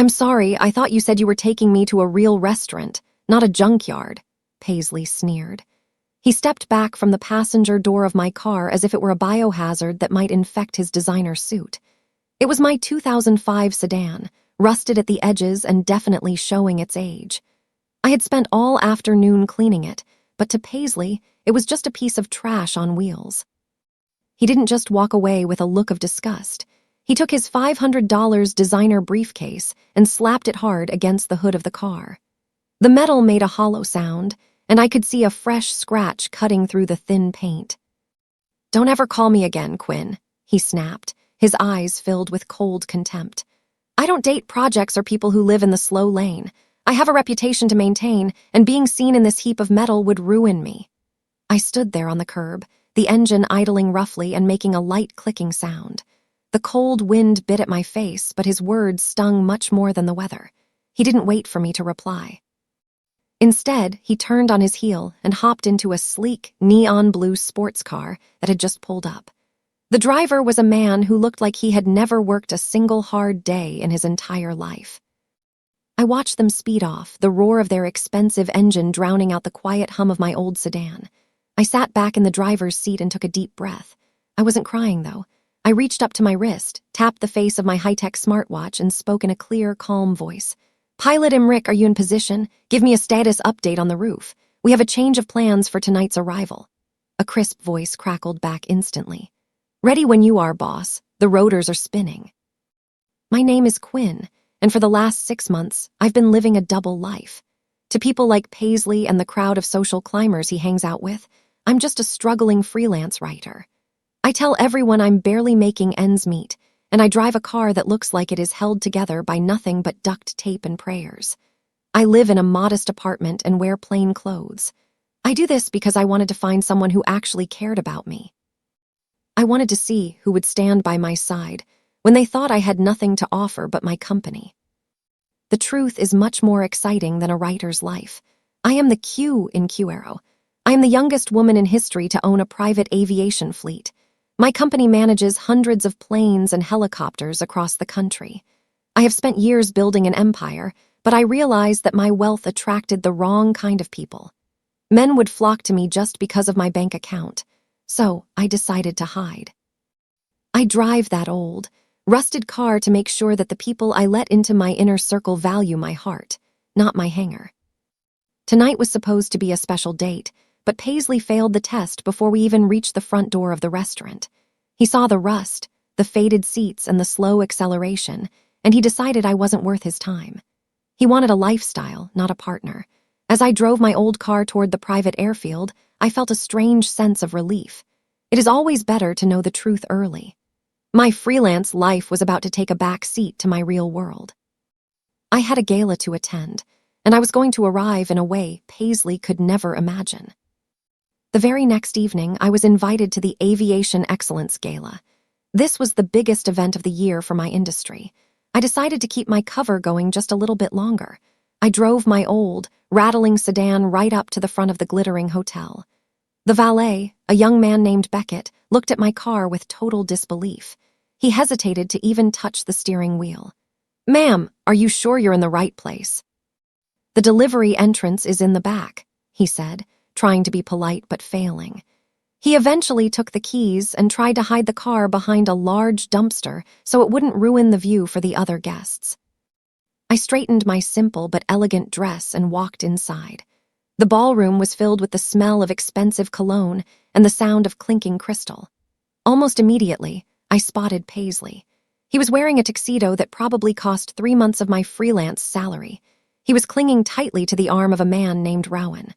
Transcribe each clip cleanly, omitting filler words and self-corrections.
I'm sorry, I thought you said you were taking me to a real restaurant, not a junkyard, Paisley sneered. He stepped back from the passenger door of my car as if it were a biohazard that might infect his designer suit. It was my 2005 sedan, rusted at the edges and definitely showing its age. I had spent all afternoon cleaning it, but to Paisley, it was just a piece of trash on wheels. He didn't just walk away with a look of disgust. He took his $500 designer briefcase and slapped it hard against the hood of the car. The metal made a hollow sound, and I could see a fresh scratch cutting through the thin paint. "Don't ever call me again, Quinn," he snapped, his eyes filled with cold contempt. "I don't date projects or people who live in the slow lane. I have a reputation to maintain, and being seen in this heap of metal would ruin me." I stood there on the curb, the engine idling roughly and making a light clicking sound. The cold wind bit at my face, but his words stung much more than the weather. He didn't wait for me to reply. Instead, he turned on his heel and hopped into a sleek, neon-blue sports car that had just pulled up. The driver was a man who looked like he had never worked a single hard day in his entire life. I watched them speed off, the roar of their expensive engine drowning out the quiet hum of my old sedan. I sat back in the driver's seat and took a deep breath. I wasn't crying, though. I reached up to my wrist, tapped the face of my high-tech smartwatch, and spoke in a clear, calm voice. "Pilot Imric, are you in position? Give me a status update on the roof. We have a change of plans for tonight's arrival." A crisp voice crackled back instantly. "Ready when you are, boss. The rotors are spinning." My name is Quinn, and for the last 6 months, I've been living a double life. To people like Paisley and the crowd of social climbers he hangs out with, I'm just a struggling freelance writer. I tell everyone I'm barely making ends meet, and I drive a car that looks like it is held together by nothing but duct tape and prayers. I live in a modest apartment and wear plain clothes. I do this because I wanted to find someone who actually cared about me. I wanted to see who would stand by my side when they thought I had nothing to offer but my company. The truth is much more exciting than a writer's life. I am the Q in Q Arrow. I am the youngest woman in history to own a private aviation fleet. My company manages hundreds of planes and helicopters across the country. I have spent years building an empire, but I realized that my wealth attracted the wrong kind of people. Men would flock to me just because of my bank account, so I decided to hide. I drive that old, rusted car to make sure that the people I let into my inner circle value my heart, not my hangar. Tonight was supposed to be a special date, but Paisley failed the test before we even reached the front door of the restaurant. He saw the rust, the faded seats, and the slow acceleration, and he decided I wasn't worth his time. He wanted a lifestyle, not a partner. As I drove my old car toward the private airfield, I felt a strange sense of relief. It is always better to know the truth early. My freelance life was about to take a back seat to my real world. I had a gala to attend, and I was going to arrive in a way Paisley could never imagine. The very next evening, I was invited to the Aviation Excellence Gala. This was the biggest event of the year for my industry. I decided to keep my cover going just a little bit longer. I drove my old, rattling sedan right up to the front of the glittering hotel. The valet, a young man named Beckett, looked at my car with total disbelief. He hesitated to even touch the steering wheel. "Ma'am, are you sure you're in the right place?" "The delivery entrance is in the back," he said, trying to be polite but failing. He eventually took the keys and tried to hide the car behind a large dumpster so it wouldn't ruin the view for the other guests. I straightened my simple but elegant dress and walked inside. The ballroom was filled with the smell of expensive cologne and the sound of clinking crystal. Almost immediately, I spotted Paisley. He was wearing a tuxedo that probably cost 3 months of my freelance salary. He was clinging tightly to the arm of a man named Rowan.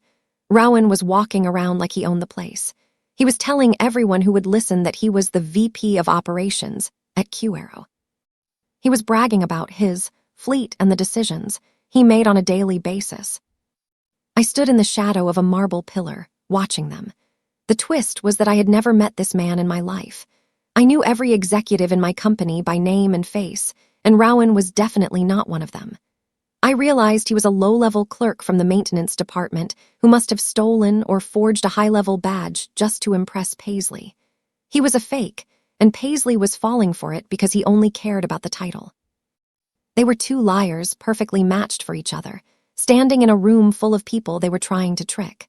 Rowan was walking around like he owned the place. He was telling everyone who would listen that he was the VP of operations at Q Arrow. He was bragging about his fleet and the decisions he made on a daily basis. I stood in the shadow of a marble pillar, watching them. The twist was that I had never met this man in my life. I knew every executive in my company by name and face, and Rowan was definitely not one of them. I realized he was a low-level clerk from the maintenance department who must have stolen or forged a high-level badge just to impress Paisley. He was a fake, and Paisley was falling for it because he only cared about the title. They were two liars perfectly matched for each other, standing in a room full of people they were trying to trick.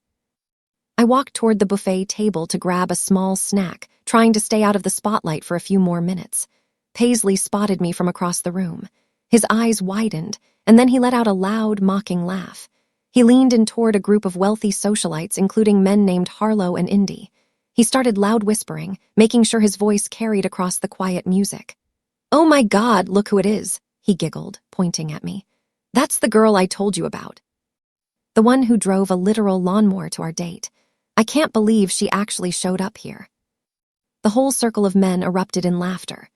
I walked toward the buffet table to grab a small snack, trying to stay out of the spotlight for a few more minutes. Paisley spotted me from across the room. His eyes widened, and then he let out a loud, mocking laugh. He leaned in toward a group of wealthy socialites, including men named Harlow and Indy. He started loud whispering, making sure his voice carried across the quiet music. "Oh my God, look who it is," he giggled, pointing at me. "That's the girl I told you about. The one who drove a literal lawnmower to our date. I can't believe she actually showed up here." The whole circle of men erupted in laughter.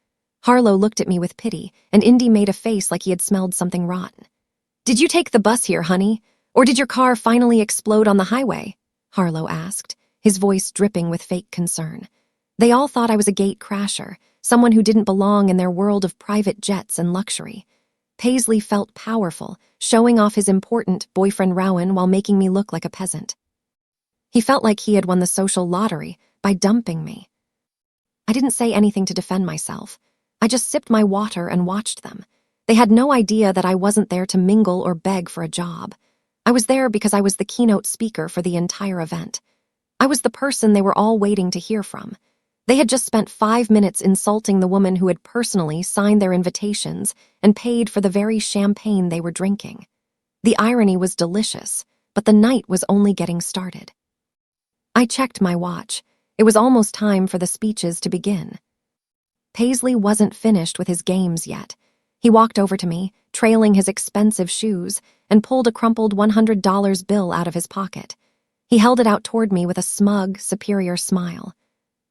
Harlow looked at me with pity, and Indy made a face like he had smelled something rotten. "Did you take the bus here, honey? Or did your car finally explode on the highway?" Harlow asked, his voice dripping with fake concern. They all thought I was a gate crasher, someone who didn't belong in their world of private jets and luxury. Paisley felt powerful, showing off his important boyfriend Rowan while making me look like a peasant. He felt like he had won the social lottery by dumping me. I didn't say anything to defend myself. I just sipped my water and watched them. They had no idea that I wasn't there to mingle or beg for a job. I was there because I was the keynote speaker for the entire event. I was the person they were all waiting to hear from. They had just spent 5 minutes insulting the woman who had personally signed their invitations and paid for the very champagne they were drinking. The irony was delicious, but the night was only getting started. I checked my watch. It was almost time for the speeches to begin. Paisley wasn't finished with his games yet. He walked over to me, trailing his expensive shoes, and pulled a crumpled $100 bill out of his pocket. He held it out toward me with a smug, superior smile.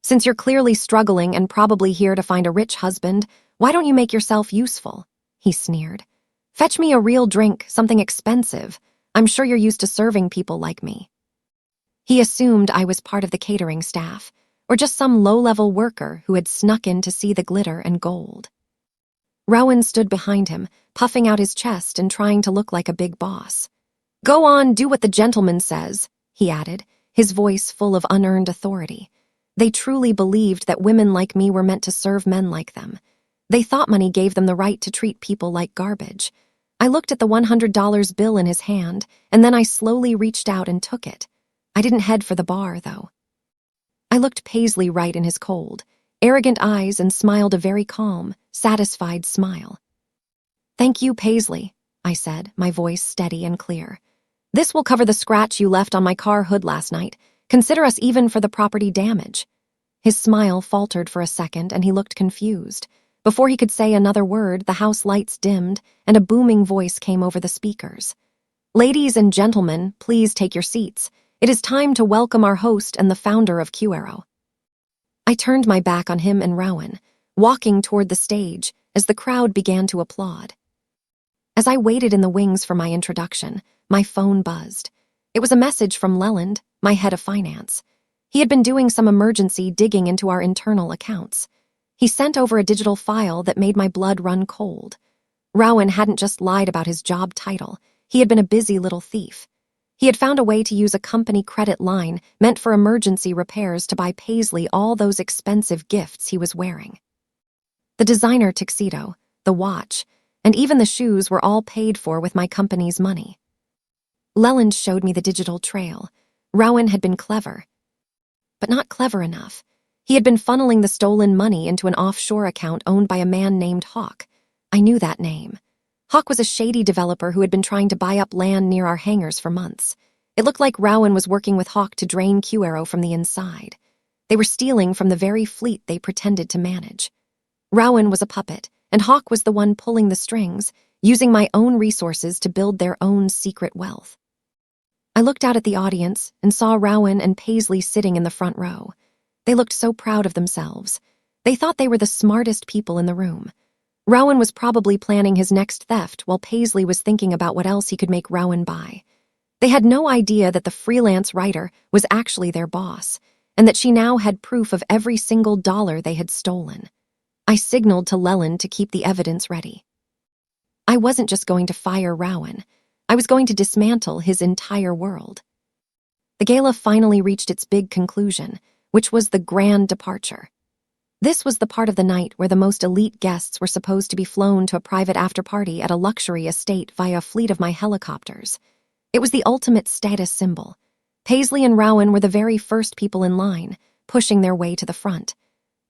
"Since you're clearly struggling and probably here to find a rich husband, why don't you make yourself useful?" he sneered. "Fetch me a real drink, something expensive. I'm sure you're used to serving people like me." He assumed I was part of the catering staff, or just some low-level worker who had snuck in to see the glitter and gold. Rowan stood behind him, puffing out his chest and trying to look like a big boss. "Go on, do what the gentleman says," he added, his voice full of unearned authority. They truly believed that women like me were meant to serve men like them. They thought money gave them the right to treat people like garbage. I looked at the $100 bill in his hand, and then I slowly reached out and took it. I didn't head for the bar, though. I looked Paisley right in his cold, arrogant eyes and smiled a very calm, satisfied smile. "Thank you, Paisley," I said, my voice steady and clear. "This will cover the scratch you left on my car hood last night. Consider us even for the property damage." His smile faltered for a second and he looked confused. Before he could say another word, the house lights dimmed and a booming voice came over the speakers. "Ladies and gentlemen, please take your seats. It is time to welcome our host and the founder of QAero." I turned my back on him and Rowan, walking toward the stage as the crowd began to applaud. As I waited in the wings for my introduction, my phone buzzed. It was a message from Leland, my head of finance. He had been doing some emergency digging into our internal accounts. He sent over a digital file that made my blood run cold. Rowan hadn't just lied about his job title. He had been a busy little thief. He had found a way to use a company credit line meant for emergency repairs to buy Paisley all those expensive gifts he was wearing. The designer tuxedo, the watch, and even the shoes were all paid for with my company's money. Leland showed me the digital trail. Rowan had been clever, but not clever enough. He had been funneling the stolen money into an offshore account owned by a man named Hawk. I knew that name. Hawk was a shady developer who had been trying to buy up land near our hangars for months. It looked like Rowan was working with Hawk to drain QAero from the inside. They were stealing from the very fleet they pretended to manage. Rowan was a puppet, and Hawk was the one pulling the strings, using my own resources to build their own secret wealth. I looked out at the audience and saw Rowan and Paisley sitting in the front row. They looked so proud of themselves. They thought they were the smartest people in the room. Rowan was probably planning his next theft while Paisley was thinking about what else he could make Rowan buy. They had no idea that the freelance writer was actually their boss, and that she now had proof of every single dollar they had stolen. I signaled to Leland to keep the evidence ready. I wasn't just going to fire Rowan. I was going to dismantle his entire world. The gala finally reached its big conclusion, which was the grand departure. This was the part of the night where the most elite guests were supposed to be flown to a private after-party at a luxury estate via a fleet of my helicopters. It was the ultimate status symbol. Paisley and Rowan were the very first people in line, pushing their way to the front.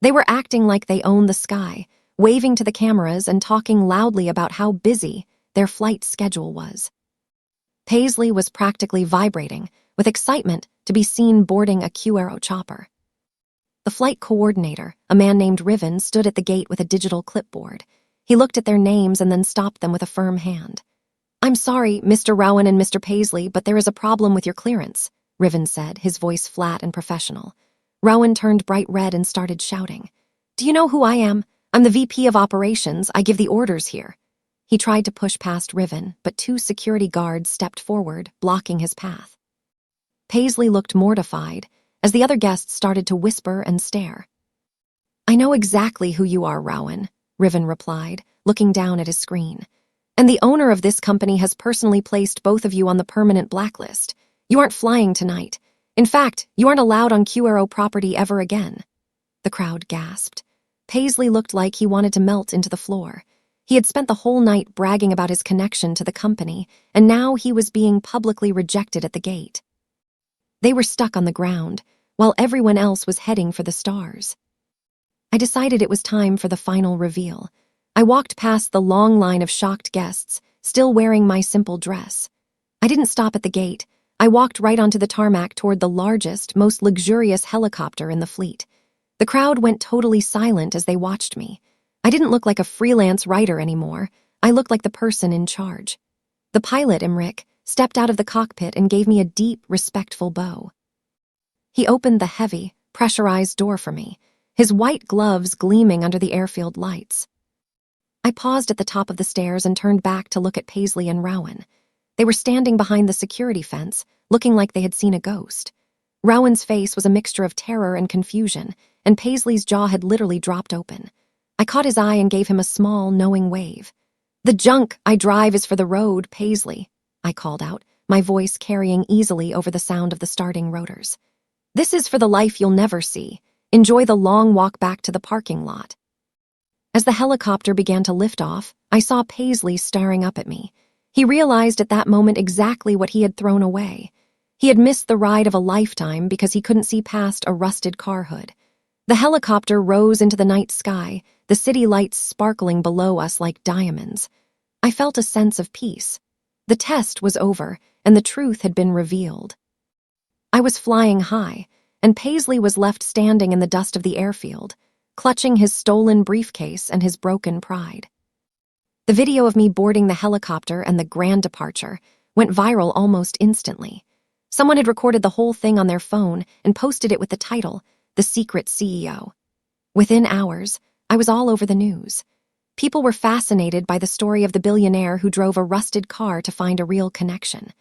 They were acting like they owned the sky, waving to the cameras and talking loudly about how busy their flight schedule was. Paisley was practically vibrating with excitement to be seen boarding a QAero chopper. The flight coordinator, a man named Riven, stood at the gate with a digital clipboard. He looked at their names and then stopped them with a firm hand. "I'm sorry, Mr. Rowan and Mr. Paisley, but there is a problem with your clearance," Riven said, his voice flat and professional. Rowan turned bright red and started shouting. "Do you know who I am? I'm the VP of Operations. I give the orders here." He tried to push past Riven, but 2 security guards stepped forward, blocking his path. Paisley looked mortified as the other guests started to whisper and stare. "I know exactly who you are, Rowan," Riven replied, looking down at his screen. "And the owner of this company has personally placed both of you on the permanent blacklist. You aren't flying tonight. In fact, you aren't allowed on QAero property ever again." The crowd gasped. Paisley looked like he wanted to melt into the floor. He had spent the whole night bragging about his connection to the company, and now he was being publicly rejected at the gate. They were stuck on the ground, while everyone else was heading for the stars. I decided it was time for the final reveal. I walked past the long line of shocked guests, still wearing my simple dress. I didn't stop at the gate. I walked right onto the tarmac toward the largest, most luxurious helicopter in the fleet. The crowd went totally silent as they watched me. I didn't look like a freelance writer anymore. I looked like the person in charge. The pilot, Imric, stepped out of the cockpit and gave me a deep, respectful bow. He opened the heavy, pressurized door for me, his white gloves gleaming under the airfield lights. I paused at the top of the stairs and turned back to look at Paisley and Rowan. They were standing behind the security fence, looking like they had seen a ghost. Rowan's face was a mixture of terror and confusion, and Paisley's jaw had literally dropped open. I caught his eye and gave him a small, knowing wave. "The junk I drive is for the road, Paisley," I called out, my voice carrying easily over the sound of the starting rotors. "This is for the life you'll never see. Enjoy the long walk back to the parking lot." As the helicopter began to lift off, I saw Paisley staring up at me. He realized at that moment exactly what he had thrown away. He had missed the ride of a lifetime because he couldn't see past a rusted car hood. The helicopter rose into the night sky, the city lights sparkling below us like diamonds. I felt a sense of peace. The test was over, and the truth had been revealed. I was flying high, and Paisley was left standing in the dust of the airfield, clutching his stolen briefcase and his broken pride. The video of me boarding the helicopter and the grand departure went viral almost instantly. Someone had recorded the whole thing on their phone and posted it with the title, "The Secret CEO." Within hours, I was all over the news. People were fascinated by the story of the billionaire who drove a rusted car to find a real connection.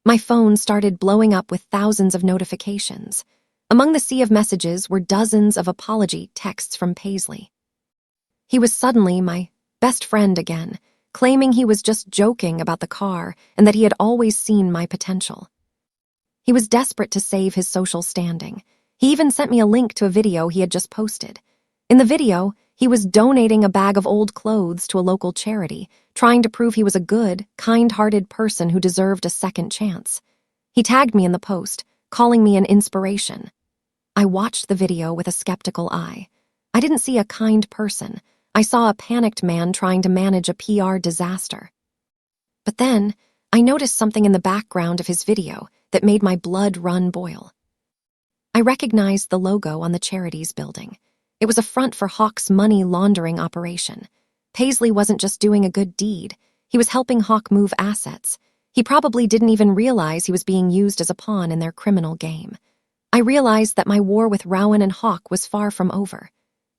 My phone started blowing up with thousands of notifications. Among the sea of messages were dozens of apology texts from Paisley. He was suddenly my best friend again, claiming he was just joking about the car and that he had always seen my potential. He was desperate to save his social standing. He even sent me a link to a video he had just posted. In the video, he was donating a bag of old clothes to a local charity, trying to prove he was a good, kind-hearted person who deserved a second chance. He tagged me in the post, calling me an inspiration. I watched the video with a skeptical eye. I didn't see a kind person. I saw a panicked man trying to manage a PR disaster. But then, I noticed something in the background of his video that made my blood run boil. I recognized the logo on the charity's building. It was a front for Hawk's money laundering operation. Paisley wasn't just doing a good deed. He was helping Hawk move assets. He probably didn't even realize he was being used as a pawn in their criminal game. I realized that my war with Rowan and Hawk was far from over.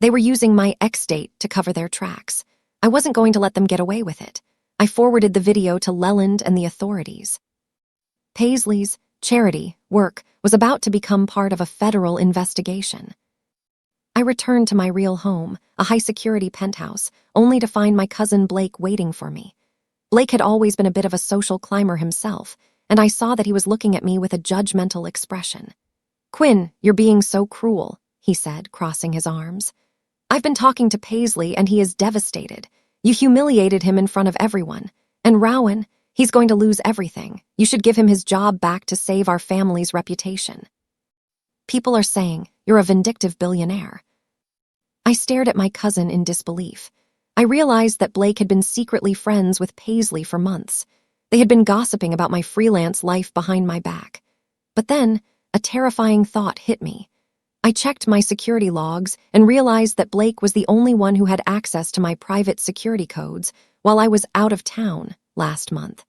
They were using my ex-date to cover their tracks. I wasn't going to let them get away with it. I forwarded the video to Leland and the authorities. Paisley's charity work was about to become part of a federal investigation. I returned to my real home, a high-security penthouse, only to find my cousin Blake waiting for me. Blake had always been a bit of a social climber himself, and I saw that he was looking at me with a judgmental expression. "Quinn, you're being so cruel," he said, crossing his arms. I've been talking to Paisley and he is devastated. You humiliated him in front of everyone. And Rowan, he's going to lose everything. You should give him his job back to save our family's reputation. People are saying, you're a vindictive billionaire. I stared at my cousin in disbelief. I realized that Blake had been secretly friends with Paisley for months. They had been gossiping about my freelance life behind my back. But then, a terrifying thought hit me. I checked my security logs and realized that Blake was the only one who had access to my private security codes while I was out of town last month.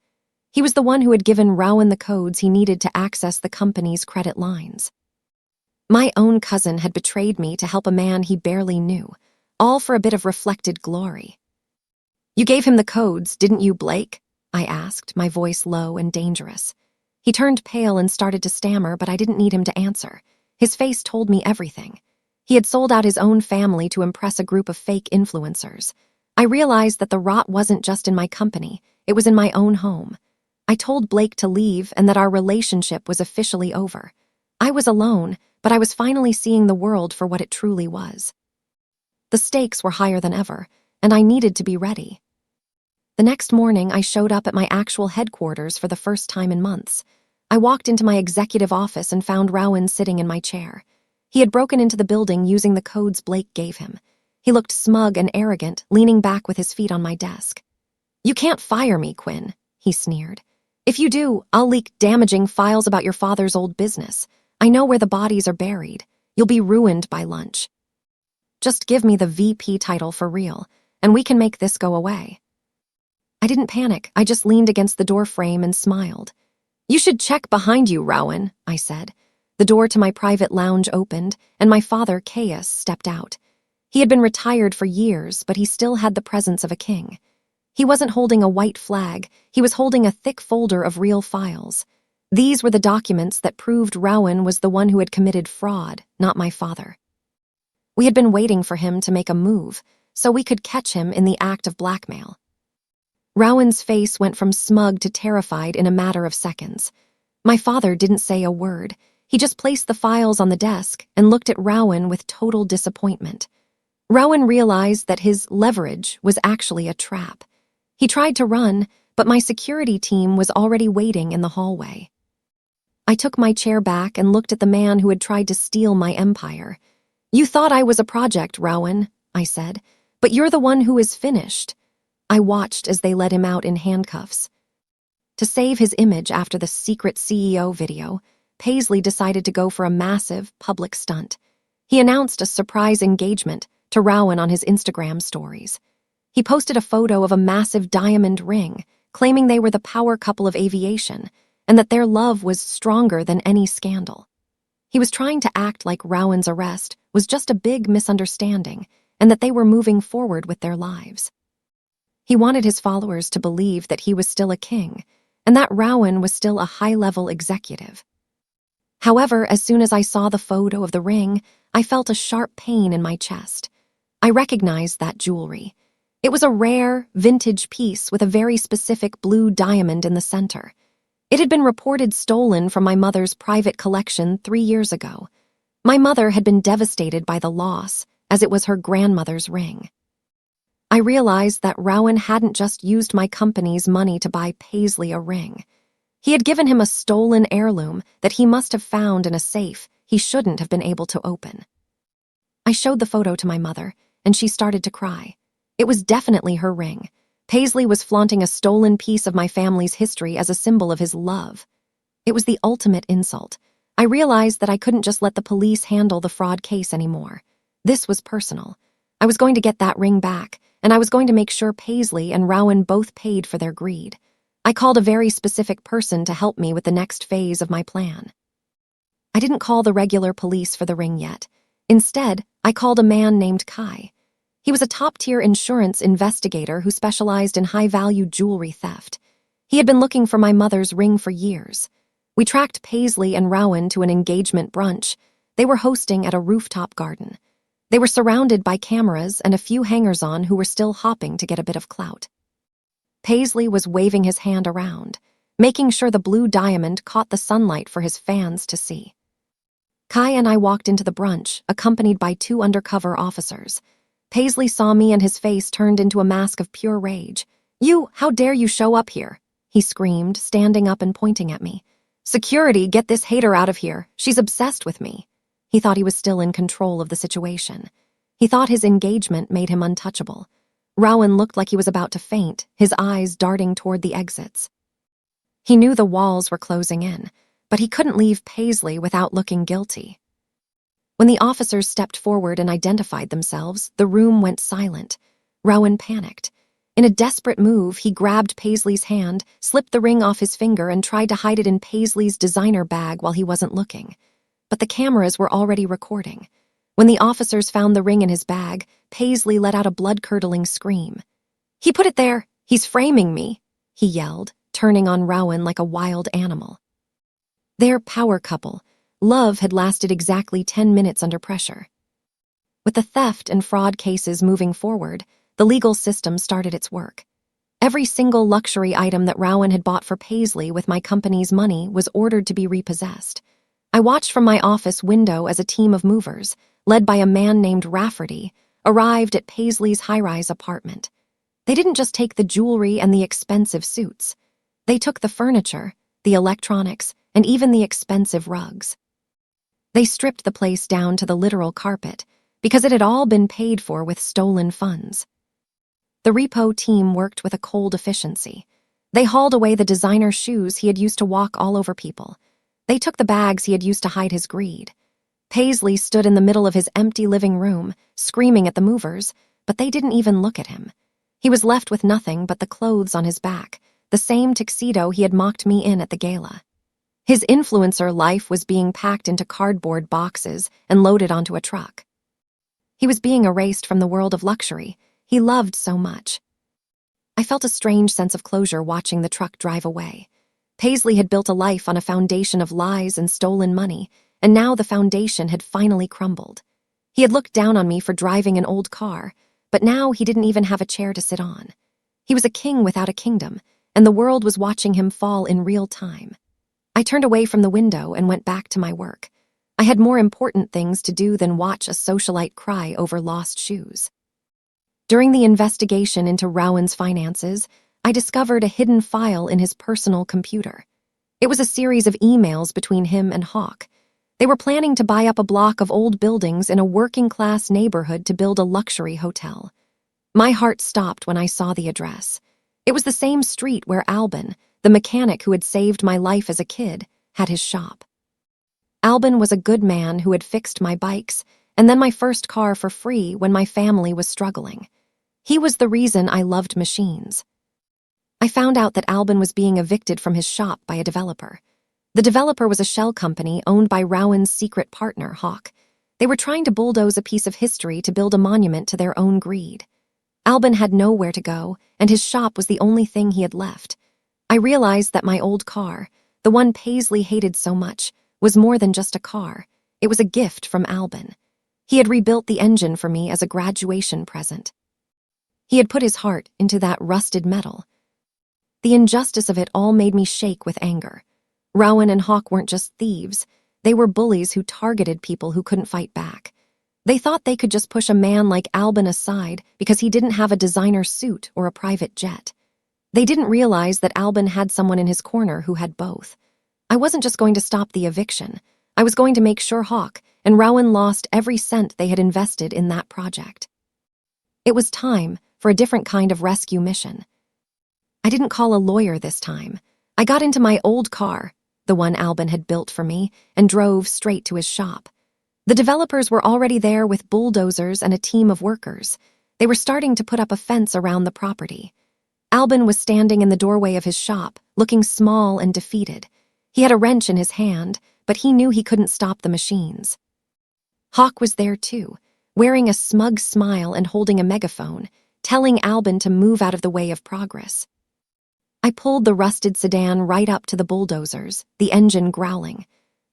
He was the one who had given Rowan the codes he needed to access the company's credit lines. My own cousin had betrayed me to help a man he barely knew, all for a bit of reflected glory. You gave him the codes, didn't you, Blake? I asked, my voice low and dangerous. He turned pale and started to stammer, but I didn't need him to answer. His face told me everything. He had sold out his own family to impress a group of fake influencers. I realized that the rot wasn't just in my company, it was in my own home. I told Blake to leave and that our relationship was officially over. I was alone, but I was finally seeing the world for what it truly was. The stakes were higher than ever, and I needed to be ready. The next morning, I showed up at my actual headquarters for the first time in months. I walked into my executive office and found Rowan sitting in my chair. He had broken into the building using the codes Blake gave him. He looked smug and arrogant, leaning back with his feet on my desk. You can't fire me, Quinn, he sneered. If you do, I'll leak damaging files about your father's old business. I know where the bodies are buried. You'll be ruined by lunch. Just give me the VP title for real, and we can make this go away. I didn't panic, I just leaned against the door frame and smiled. You should check behind you, Rowan, I said. The door to my private lounge opened, and my father, Caius, stepped out. He had been retired for years, but he still had the presence of a king. He wasn't holding a white flag, he was holding a thick folder of real files. These were the documents that proved Rowan was the one who had committed fraud, not my father. We had been waiting for him to make a move, so we could catch him in the act of blackmail. Rowan's face went from smug to terrified in a matter of seconds. My father didn't say a word. He just placed the files on the desk and looked at Rowan with total disappointment. Rowan realized that his leverage was actually a trap. He tried to run, but my security team was already waiting in the hallway. I took my chair back and looked at the man who had tried to steal my empire. You thought I was a project, Rowan, I said, but you're the one who is finished. I watched as they led him out in handcuffs. To save his image after the secret CEO video, Paisley decided to go for a massive public stunt. He announced a surprise engagement to Rowan on his Instagram stories. He posted a photo of a massive diamond ring, claiming they were the power couple of aviation and that their love was stronger than any scandal. He was trying to act like Rowan's arrest was just a big misunderstanding and that they were moving forward with their lives. He wanted his followers to believe that he was still a king and that Rowan was still a high-level executive. However, as soon as I saw the photo of the ring, I felt a sharp pain in my chest. I recognized that jewelry. It was a rare, vintage piece with a very specific blue diamond in the center. It had been reported stolen from my mother's private collection 3 years ago. My mother had been devastated by the loss, as it was her grandmother's ring. I realized that Rowan hadn't just used my company's money to buy Paisley a ring. He had given him a stolen heirloom that he must have found in a safe he shouldn't have been able to open. I showed the photo to my mother, and she started to cry. It was definitely her ring. Paisley was flaunting a stolen piece of my family's history as a symbol of his love. It was the ultimate insult. I realized that I couldn't just let the police handle the fraud case anymore. This was personal. I was going to get that ring back, and I was going to make sure Paisley and Rowan both paid for their greed. I called a very specific person to help me with the next phase of my plan. I didn't call the regular police for the ring yet. Instead, I called a man named Kai. He was a top-tier insurance investigator who specialized in high-value jewelry theft. He had been looking for my mother's ring for years. We tracked Paisley and Rowan to an engagement brunch they were hosting at a rooftop garden. They were surrounded by cameras and a few hangers-on who were still hopping to get a bit of clout. Paisley was waving his hand around, making sure the blue diamond caught the sunlight for his fans to see. Kai and I walked into the brunch, accompanied by 2 undercover officers. Paisley saw me and his face turned into a mask of pure rage. How dare you show up here? He screamed, standing up and pointing at me. Security, get this hater out of here. She's obsessed with me. He thought he was still in control of the situation. He thought his engagement made him untouchable. Rowan looked like he was about to faint, his eyes darting toward the exits. He knew the walls were closing in, but he couldn't leave Paisley without looking guilty. When the officers stepped forward and identified themselves, the room went silent. Rowan panicked. In a desperate move, he grabbed Paisley's hand, slipped the ring off his finger, and tried to hide it in Paisley's designer bag while he wasn't looking. But the cameras were already recording. When the officers found the ring in his bag, Paisley let out a blood-curdling scream. "He put it there! He's framing me!" he yelled, turning on Rowan like a wild animal. Their power couple, love, had lasted exactly 10 minutes under pressure. With the theft and fraud cases moving forward, the legal system started its work. Every single luxury item that Rowan had bought for Paisley with my company's money was ordered to be repossessed. I watched from my office window as a team of movers, led by a man named Rafferty, arrived at Paisley's high-rise apartment. They didn't just take the jewelry and the expensive suits. They took the furniture, the electronics, and even the expensive rugs. They stripped the place down to the literal carpet, because it had all been paid for with stolen funds. The repo team worked with a cold efficiency. They hauled away the designer shoes he had used to walk all over people. They took the bags he had used to hide his greed. Paisley stood in the middle of his empty living room, screaming at the movers, but they didn't even look at him. He was left with nothing but the clothes on his back, the same tuxedo he had mocked me in at the gala. His influencer life was being packed into cardboard boxes and loaded onto a truck. He was being erased from the world of luxury he loved so much. I felt a strange sense of closure watching the truck drive away. Paisley had built a life on a foundation of lies and stolen money, and now the foundation had finally crumbled. He had looked down on me for driving an old car, but now he didn't even have a chair to sit on. He was a king without a kingdom, and the world was watching him fall in real time. I turned away from the window and went back to my work. I had more important things to do than watch a socialite cry over lost shoes. During the investigation into Rowan's finances, I discovered a hidden file in his personal computer. It was a series of emails between him and Hawk. They were planning to buy up a block of old buildings in a working-class neighborhood to build a luxury hotel. My heart stopped when I saw the address. It was the same street where Albin, the mechanic who had saved my life as a kid, had his shop. Albin was a good man who had fixed my bikes and then my first car for free when my family was struggling. He was the reason I loved machines. I found out that Albin was being evicted from his shop by a developer. The developer was a shell company owned by Rowan's secret partner, Hawk. They were trying to bulldoze a piece of history to build a monument to their own greed. Albin had nowhere to go, and his shop was the only thing he had left. I realized that my old car, the one Paisley hated so much, was more than just a car. It was a gift from Albin. He had rebuilt the engine for me as a graduation present. He had put his heart into that rusted metal. The injustice of it all made me shake with anger. Rowan and Hawk weren't just thieves. They were bullies who targeted people who couldn't fight back. They thought they could just push a man like Albin aside because he didn't have a designer suit or a private jet. They didn't realize that Albin had someone in his corner who had both. I wasn't just going to stop the eviction. I was going to make sure Hawk and Rowan lost every cent they had invested in that project. It was time for a different kind of rescue mission. I didn't call a lawyer this time. I got into my old car, the one Albin had built for me, and drove straight to his shop. The developers were already there with bulldozers and a team of workers. They were starting to put up a fence around the property. Albin was standing in the doorway of his shop, looking small and defeated. He had a wrench in his hand, but he knew he couldn't stop the machines. Hawk was there too, wearing a smug smile and holding a megaphone, telling Albin to move out of the way of progress. I pulled the rusted sedan right up to the bulldozers, the engine growling.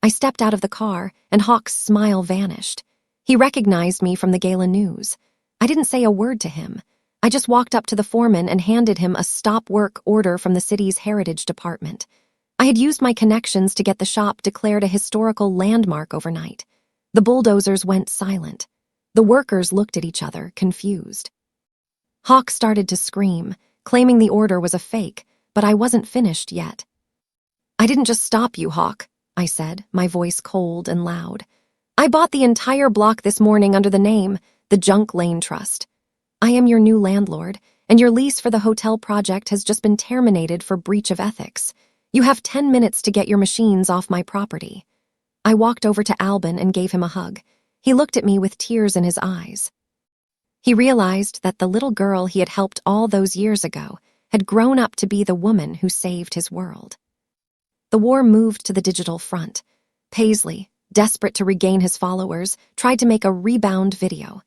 I stepped out of the car, and Hawk's smile vanished. He recognized me from the gala news. I didn't say a word to him. I just walked up to the foreman and handed him a stop work order from the city's heritage department. I had used my connections to get the shop declared a historical landmark overnight. The bulldozers went silent. The workers looked at each other, confused. Hawk started to scream, claiming the order was a fake, but I wasn't finished yet. "I didn't just stop you, Hawk," I said, my voice cold and loud. "I bought the entire block this morning under the name, the Junk Lane Trust. I am your new landlord, and your lease for the hotel project has just been terminated for breach of ethics. You have 10 minutes to get your machines off my property." I walked over to Albin and gave him a hug. He looked at me with tears in his eyes. He realized that the little girl he had helped all those years ago had grown up to be the woman who saved his world. The war moved to the digital front. Paisley, desperate to regain his followers, tried to make a rebound video.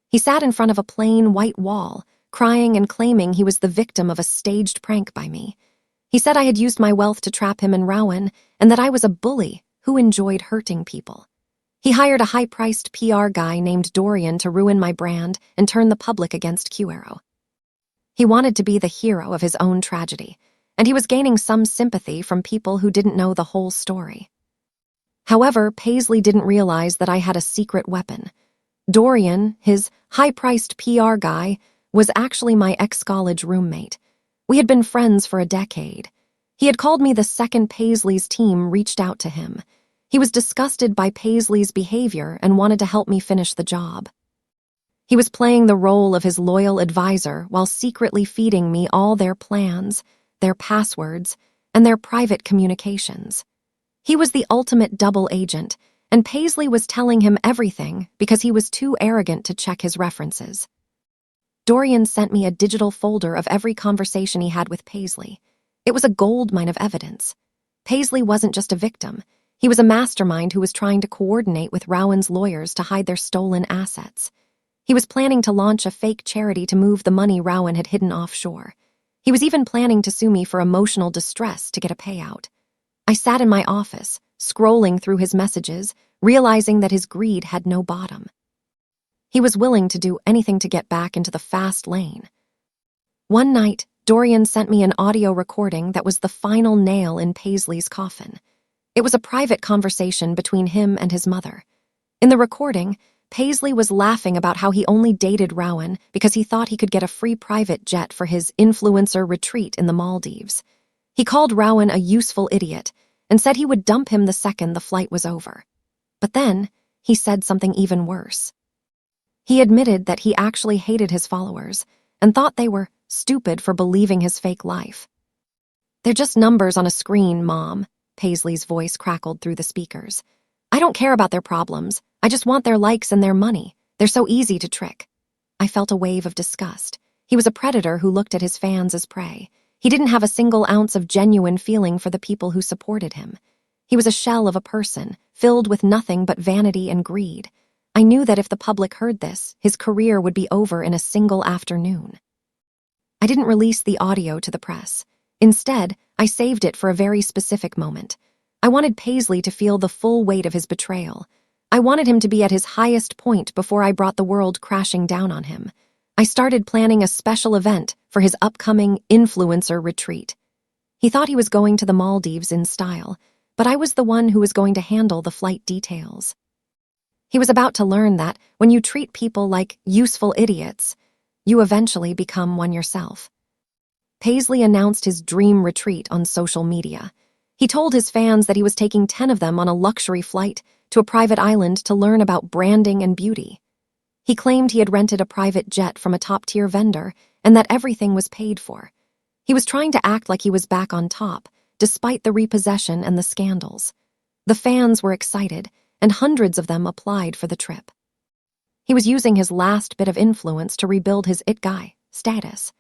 He sat in front of a plain white wall, crying and claiming he was the victim of a staged prank by me. He said I had used my wealth to trap him in Rowan, and that I was a bully who enjoyed hurting people. He hired a high-priced PR guy named Dorian to ruin my brand and turn the public against QArrow. He wanted to be the hero of his own tragedy, and he was gaining some sympathy from people who didn't know the whole story. However, Paisley didn't realize that I had a secret weapon. Dorian, his high-priced PR guy, was actually my ex-college roommate. We had been friends for a decade. He had called me the second Paisley's team reached out to him. He was disgusted by Paisley's behavior and wanted to help me finish the job. He was playing the role of his loyal advisor while secretly feeding me all their plans, their passwords, and their private communications. He was the ultimate double agent, and Paisley was telling him everything because he was too arrogant to check his references. Dorian sent me a digital folder of every conversation he had with Paisley. It was a goldmine of evidence. Paisley wasn't just a victim. He was a mastermind who was trying to coordinate with Rowan's lawyers to hide their stolen assets. He was planning to launch a fake charity to move the money Rowan had hidden offshore. He was even planning to sue me for emotional distress to get a payout. I sat in my office, scrolling through his messages, realizing that his greed had no bottom. He was willing to do anything to get back into the fast lane. One night, Dorian sent me an audio recording that was the final nail in Paisley's coffin. It was a private conversation between him and his mother. In the recording, Paisley was laughing about how he only dated Rowan because he thought he could get a free private jet for his influencer retreat in the Maldives. He called Rowan a useful idiot and said he would dump him the second the flight was over. But then, he said something even worse. He admitted that he actually hated his followers and thought they were stupid for believing his fake life. "They're just numbers on a screen, Mom," Paisley's voice crackled through the speakers. "I don't care about their problems. I just want their likes and their money. They're so easy to trick." I felt a wave of disgust. He was a predator who looked at his fans as prey. He didn't have a single ounce of genuine feeling for the people who supported him. He was a shell of a person, filled with nothing but vanity and greed. I knew that if the public heard this, his career would be over in a single afternoon. I didn't release the audio to the press. Instead, I saved it for a very specific moment. I wanted Paisley to feel the full weight of his betrayal. I wanted him to be at his highest point before I brought the world crashing down on him. I started planning a special event for his upcoming influencer retreat. He thought he was going to the Maldives in style, but I was the one who was going to handle the flight details. He was about to learn that when you treat people like useful idiots, you eventually become one yourself. Paisley announced his dream retreat on social media. He told his fans that he was taking 10 of them on a luxury flight to a private island to learn about branding and beauty. He claimed he had rented a private jet from a top-tier vendor and that everything was paid for. He was trying to act like he was back on top, despite the repossession and the scandals. The fans were excited, and hundreds of them applied for the trip. He was using his last bit of influence to rebuild his it guy status.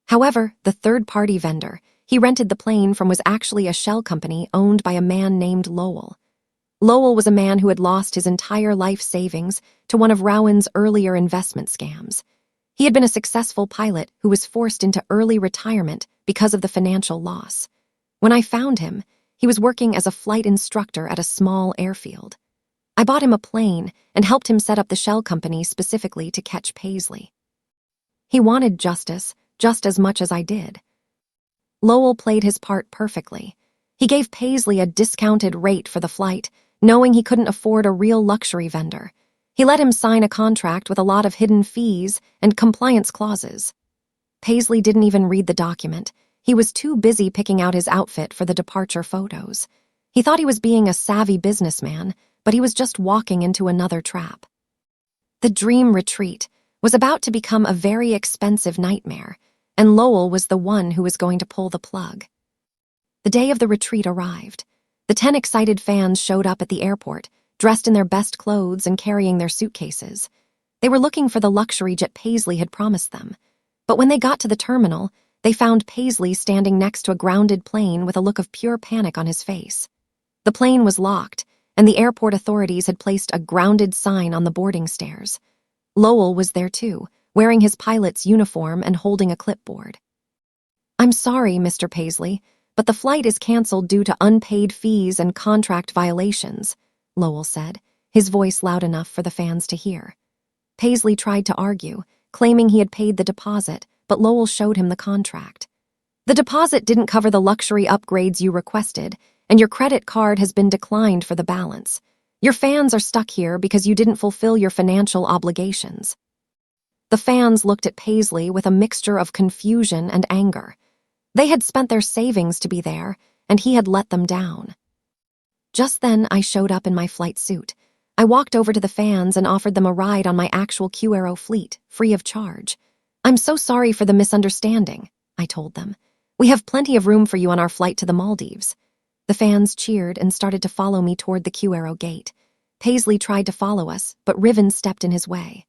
However, the third-party vendor he rented the plane from was actually a shell company owned by a man named Lowell. Lowell was a man who had lost his entire life savings to one of Rowan's earlier investment scams. He had been a successful pilot who was forced into early retirement because of the financial loss. When I found him, he was working as a flight instructor at a small airfield. I bought him a plane and helped him set up the shell company specifically to catch Paisley. He wanted justice just as much as I did. Lowell played his part perfectly. He gave Paisley a discounted rate for the flight, knowing he couldn't afford a real luxury vendor. He let him sign a contract with a lot of hidden fees and compliance clauses. Paisley didn't even read the document. He was too busy picking out his outfit for the departure photos. He thought he was being a savvy businessman, but he was just walking into another trap. The dream retreat was about to become a very expensive nightmare, and Lowell was the one who was going to pull the plug. The day of the retreat arrived. The 10 excited fans showed up at the airport, dressed in their best clothes and carrying their suitcases. They were looking for the luxury jet Paisley had promised them. But when they got to the terminal, they found Paisley standing next to a grounded plane with a look of pure panic on his face. The plane was locked, and the airport authorities had placed a grounded sign on the boarding stairs. Lowell was there too, wearing his pilot's uniform and holding a clipboard. "I'm sorry, Mr. Paisley, but the flight is canceled due to unpaid fees and contract violations," Lowell said, his voice loud enough for the fans to hear. Paisley tried to argue, claiming he had paid the deposit, but Lowell showed him the contract. "The deposit didn't cover the luxury upgrades you requested, and your credit card has been declined for the balance. Your fans are stuck here because you didn't fulfill your financial obligations." The fans looked at Paisley with a mixture of confusion and anger. They had spent their savings to be there, and he had let them down. Just then, I showed up in my flight suit. I walked over to the fans and offered them a ride on my actual Q-Aero fleet, free of charge. "I'm so sorry for the misunderstanding," I told them. "We have plenty of room for you on our flight to the Maldives." The fans cheered and started to follow me toward the Q-Aero gate. Paisley tried to follow us, but Riven stepped in his way.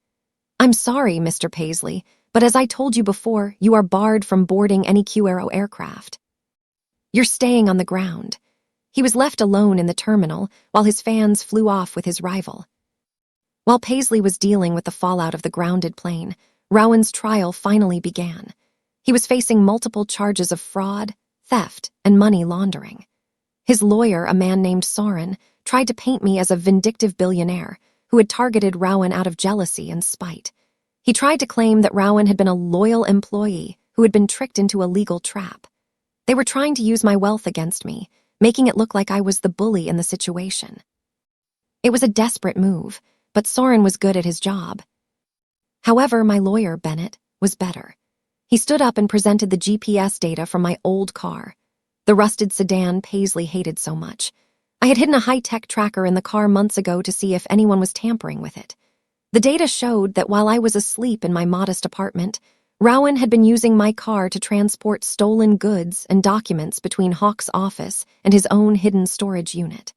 "I'm sorry, Mr. Paisley, but as I told you before, you are barred from boarding any Q-Aero aircraft. You're staying on the ground." He was left alone in the terminal while his fans flew off with his rival. While Paisley was dealing with the fallout of the grounded plane, Rowan's trial finally began. He was facing multiple charges of fraud, theft, and money laundering. His lawyer, a man named Soren, tried to paint me as a vindictive billionaire who had targeted Rowan out of jealousy and spite. He tried to claim that Rowan had been a loyal employee who had been tricked into a legal trap. They were trying to use my wealth against me, making it look like I was the bully in the situation. It was a desperate move, but Soren was good at his job. However, my lawyer, Bennett, was better. He stood up and presented the GPS data from my old car, the rusted sedan Paisley hated so much. I had hidden a high-tech tracker in the car months ago to see if anyone was tampering with it. The data showed that while I was asleep in my modest apartment, Rowan had been using my car to transport stolen goods and documents between Hawk's office and his own hidden storage unit.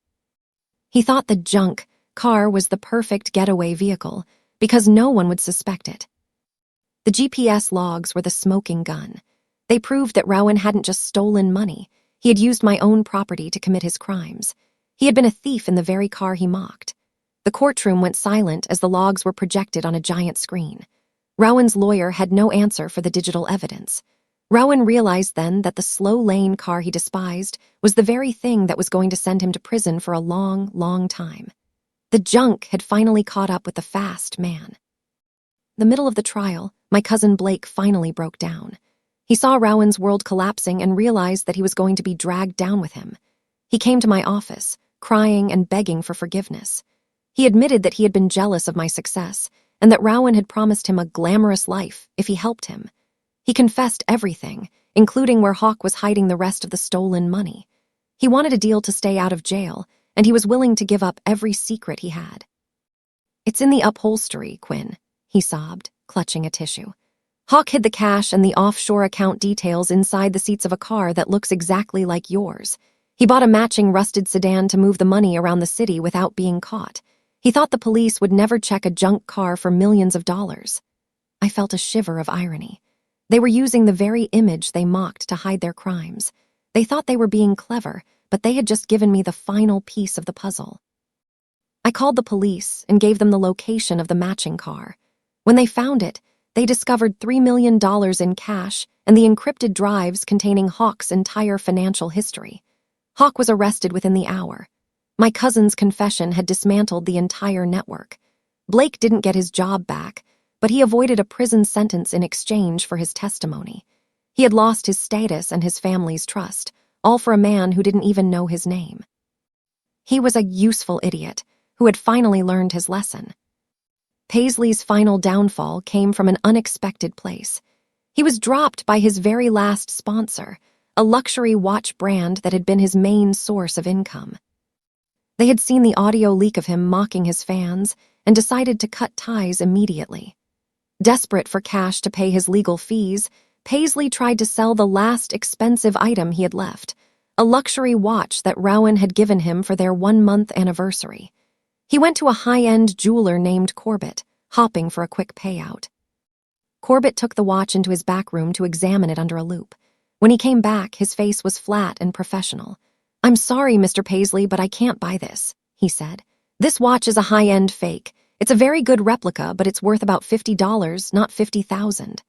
He thought the junk car was the perfect getaway vehicle because no one would suspect it. The GPS logs were the smoking gun. They proved that Rowan hadn't just stolen money. He had used my own property to commit his crimes. He had been a thief in the very car he mocked. The courtroom went silent as the logs were projected on a giant screen. Rowan's lawyer had no answer for the digital evidence. Rowan realized then that the slow-lane car he despised was the very thing that was going to send him to prison for a long, long time. The junk had finally caught up with the fast man. The middle of the trial, my cousin Blake finally broke down. He saw Rowan's world collapsing and realized that he was going to be dragged down with him. He came to my office, crying and begging for forgiveness. He admitted that he had been jealous of my success and that Rowan had promised him a glamorous life if he helped him. He confessed everything, including where Hawk was hiding the rest of the stolen money. He wanted a deal to stay out of jail, and he was willing to give up every secret he had. "It's in the upholstery, Quinn," he sobbed, clutching a tissue. "Hawk hid the cash and the offshore account details inside the seats of a car that looks exactly like yours. He bought a matching rusted sedan to move the money around the city without being caught. He thought the police would never check a junk car for millions of dollars." I felt a shiver of irony. They were using the very image they mocked to hide their crimes. They thought they were being clever, but they had just given me the final piece of the puzzle. I called the police and gave them the location of the matching car. When they found it, they discovered $3 million in cash and the encrypted drives containing Hawk's entire financial history. Hawk was arrested within the hour. My cousin's confession had dismantled the entire network. Blake didn't get his job back, but he avoided a prison sentence in exchange for his testimony. He had lost his status and his family's trust, all for a man who didn't even know his name. He was a useful idiot who had finally learned his lesson. Paisley's final downfall came from an unexpected place. He was dropped by his very last sponsor, a luxury watch brand that had been his main source of income. They had seen the audio leak of him mocking his fans and decided to cut ties immediately. Desperate for cash to pay his legal fees, Paisley tried to sell the last expensive item he had left, a luxury watch that Rowan had given him for their 1-month anniversary. He went to a high-end jeweler named Corbett, hoping for a quick payout. Corbett took the watch into his back room to examine it under a loupe. When he came back, his face was flat and professional. "I'm sorry, Mr. Paisley, but I can't buy this," he said. "This watch is a high-end fake. It's a very good replica, but it's worth about $50, not $50,000.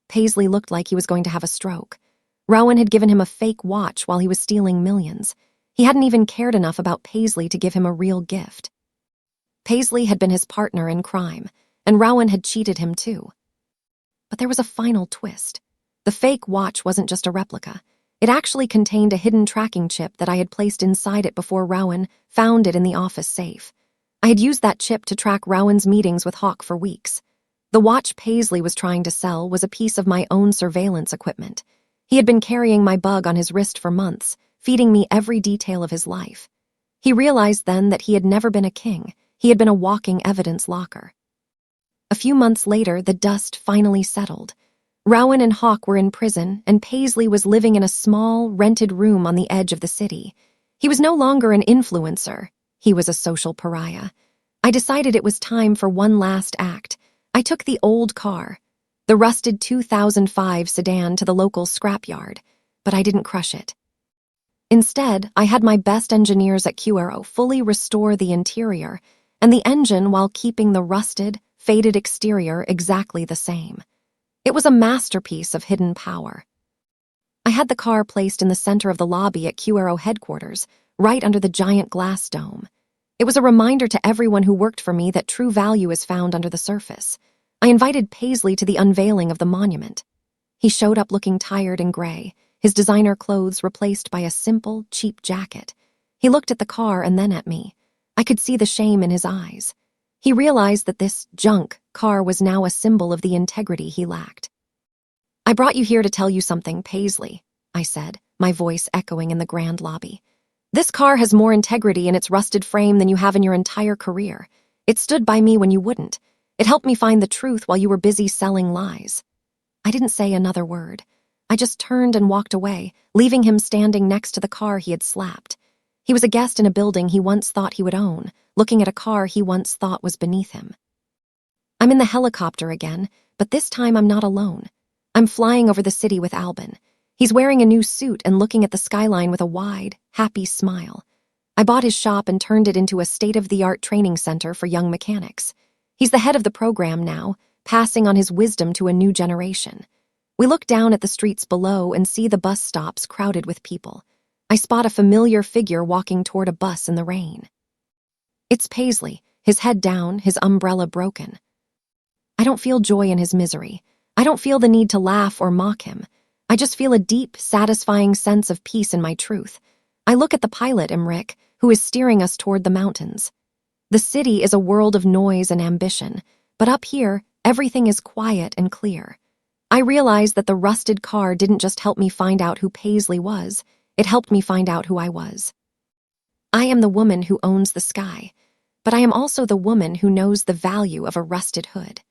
Paisley looked like he was going to have a stroke. Rowan had given him a fake watch while he was stealing millions. He hadn't even cared enough about Paisley to give him a real gift. Paisley had been his partner in crime, and Rowan had cheated him too. But there was a final twist. The fake watch wasn't just a replica. It actually contained a hidden tracking chip that I had placed inside it before Rowan found it in the office safe. I had used that chip to track Rowan's meetings with Hawk for weeks. The watch Paisley was trying to sell was a piece of my own surveillance equipment. He had been carrying my bug on his wrist for months, feeding me every detail of his life. He realized then that he had never been a king. He had been a walking evidence locker. A few months later, the dust finally settled. Rowan and Hawk were in prison, and Paisley was living in a small, rented room on the edge of the city. He was no longer an influencer. He was a social pariah. I decided it was time for one last act. I took the old car, the rusted 2005 sedan, to the local scrapyard, but I didn't crush it. Instead, I had my best engineers at QAero fully restore the interior and the engine while keeping the rusted, faded exterior exactly the same. It was a masterpiece of hidden power. I had the car placed in the center of the lobby at QAero headquarters, right under the giant glass dome. It was a reminder to everyone who worked for me that true value is found under the surface. I invited Paisley to the unveiling of the monument. He showed up looking tired and gray, his designer clothes replaced by a simple, cheap jacket. He looked at the car and then at me. I could see the shame in his eyes. He realized that this junk car was now a symbol of the integrity he lacked. "I brought you here to tell you something, Paisley," I said, my voice echoing in the grand lobby. "This car has more integrity in its rusted frame than you have in your entire career. It stood by me when you wouldn't. It helped me find the truth while you were busy selling lies." I didn't say another word. I just turned and walked away, leaving him standing next to the car he had slapped. He was a guest in a building he once thought he would own, looking at a car he once thought was beneath him. I'm in the helicopter again, but this time I'm not alone. I'm flying over the city with Albin. He's wearing a new suit and looking at the skyline with a wide, happy smile. I bought his shop and turned it into a state-of-the-art training center for young mechanics. He's the head of the program now, passing on his wisdom to a new generation. We look down at the streets below and see the bus stops crowded with people. I spot a familiar figure walking toward a bus in the rain. It's Paisley, his head down, his umbrella broken. I don't feel joy in his misery. I don't feel the need to laugh or mock him. I just feel a deep, satisfying sense of peace in my truth. I look at the pilot, Imric, who is steering us toward the mountains. The city is a world of noise and ambition, but up here, everything is quiet and clear. I realize that the rusted car didn't just help me find out who Paisley was, it helped me find out who I was. I am the woman who owns the sky, but I am also the woman who knows the value of a rusted hood.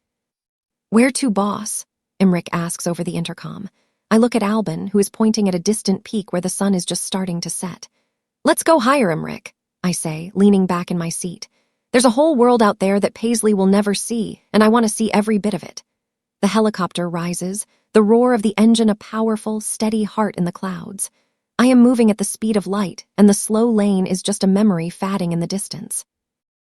"Where to, boss?" Imric asks over the intercom. I look at Albin, who is pointing at a distant peak where the sun is just starting to set. "Let's go higher, Imric," I say, leaning back in my seat. "There's a whole world out there that Paisley will never see, and I want to see every bit of it." The helicopter rises, the roar of the engine a powerful, steady heart in the clouds. I am moving at the speed of light, and the slow lane is just a memory fading in the distance.